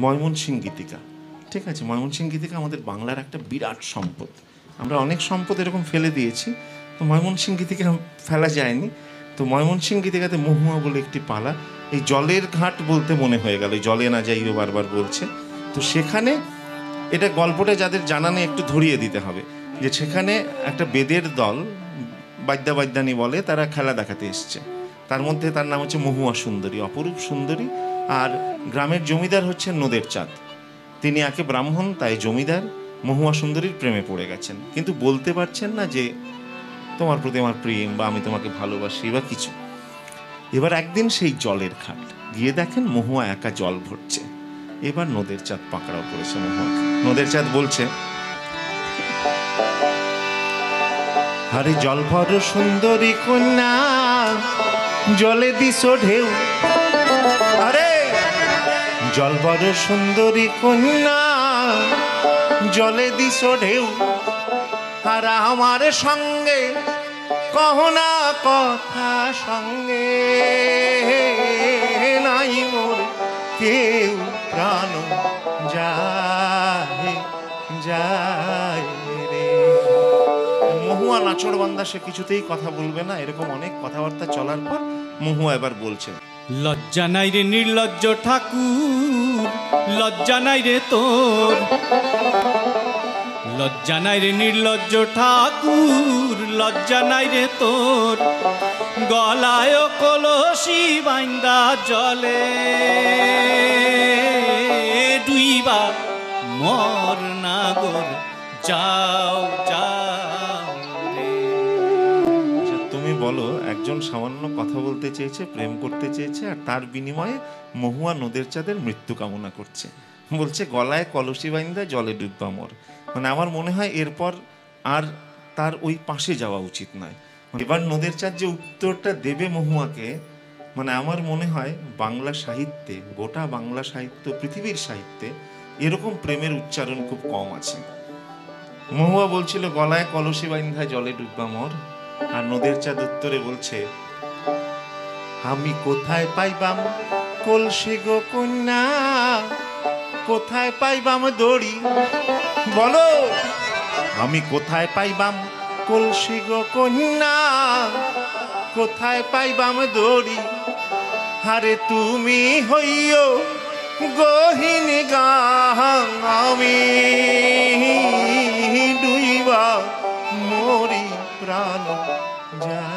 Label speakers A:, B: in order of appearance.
A: ময়মনসিংহ গীতিকা। ঠিক আছে, ময়মনসিংহ গীতিকা আমাদের বাংলার একটা বিরাট সম্পদ। আমরা অনেক সম্পদ এরকম ফেলে দিয়েছি, তো ময়মনসিংহ গীতিকা ফেলা যায়নি। তো ময়মনসিংহ গীতিকাতে মহুয়া বলে একটি পালা, এই জলের ঘাট বলতে মনে হয়ে গেল, জলে না যাইও বারবার বলছে। তো সেখানে এটা গল্পটা যাদের জানা নেই একটু ধরিয়ে দিতে হবে, যে সেখানে একটা বেদের দল, বাদ্যাবাদ্যানি বলে, তারা খেলা দেখাতে এসছে। তার মধ্যে তার নাম হচ্ছে মহুয়া সুন্দরী, অপরূপ সুন্দরী। আর গ্রামের জমিদার হচ্ছেন নদের চাঁদ, তিনি একে ব্রাহ্মণ, তাই জমিদার মহুয়া সুন্দরীর প্রেমে পড়ে গেছেন, কিন্তু বলতে পারছেন না যে তোমার প্রতি আমার প্রেম বা আমি তোমাকে ভালোবাসি বা কিছু। এবার একদিন সেই জলের ঘাট গিয়ে দেখেন মহুয়া একা জল ভরছে। এবার নদের চাঁদ পাকড়াও করেছে মহুয়া। নদের চাঁদ বলছে, আরে জল ভর সুন্দরী কন্যা, জলে দিস ঢেউ। আরে জল ভর সুন্দরী কন্যা, জলে দিস ঢেউ। আর আমার সঙ্গে কহনা কথা, সঙ্গে নাই মোর কেউ প্রাণ যায় যায় রে। মহুয়া নাচড়বান্দা, সে কিছুতেই কথা বলবে না। এরকম অনেক কথাবার্তা চলার পর মহুয়া এবার বলছে,
B: লজ্জা নাই রে নির্লজ্জ ঠাকুর, লজ্জা নাই রে তোর, লজ্জা নাই রে নির্লজ্জ ঠাকুর, লজ্জা নাই রে তোর। গলায় কলসি বাইন্দা জলে ডুইবা মর নাগর যাও যাও রে।
A: তুমি বলো, একজন সামান্য কথা বলতে চেয়েছে, প্রেম করতে চেয়েছে, আর তার বিনিময়ে মহুয়া নদের চাঁদের মৃত্যু কামনা করছে। বলছে গলায় কলসি বাইন্দা জলে ডুববা মোর। মানে আমার মনে হয় এরপর আর তার ওই পাশে যাওয়া উচিত নয়। এবার নদের চাঁদ যে উত্তরটা দেবে মহুয়াকে, মানে আমার মনে হয় বাংলা সাহিত্যে, গোটা বাংলা সাহিত্য, পৃথিবীর সাহিত্যে এরকম প্রেমের উচ্চারণ খুব কম আছে। মহুয়া বলছিল গলায় কলসি বাইন্ধা জলে ডুববা মোর, আর নদের চাঁদ উত্তরে বলছে, আমি কোথায় পাইবাম কলসি গো কন্যা, কোথায় পাইবাম দড়ি। বলো, আমি কোথায় পাইবাম কলসি গো কন্যা, কোথায় পাইবাম দড়ি। আরে তুমি হইও গহিনী গাং, আমি ডুইবা মরি প্রাণ যা।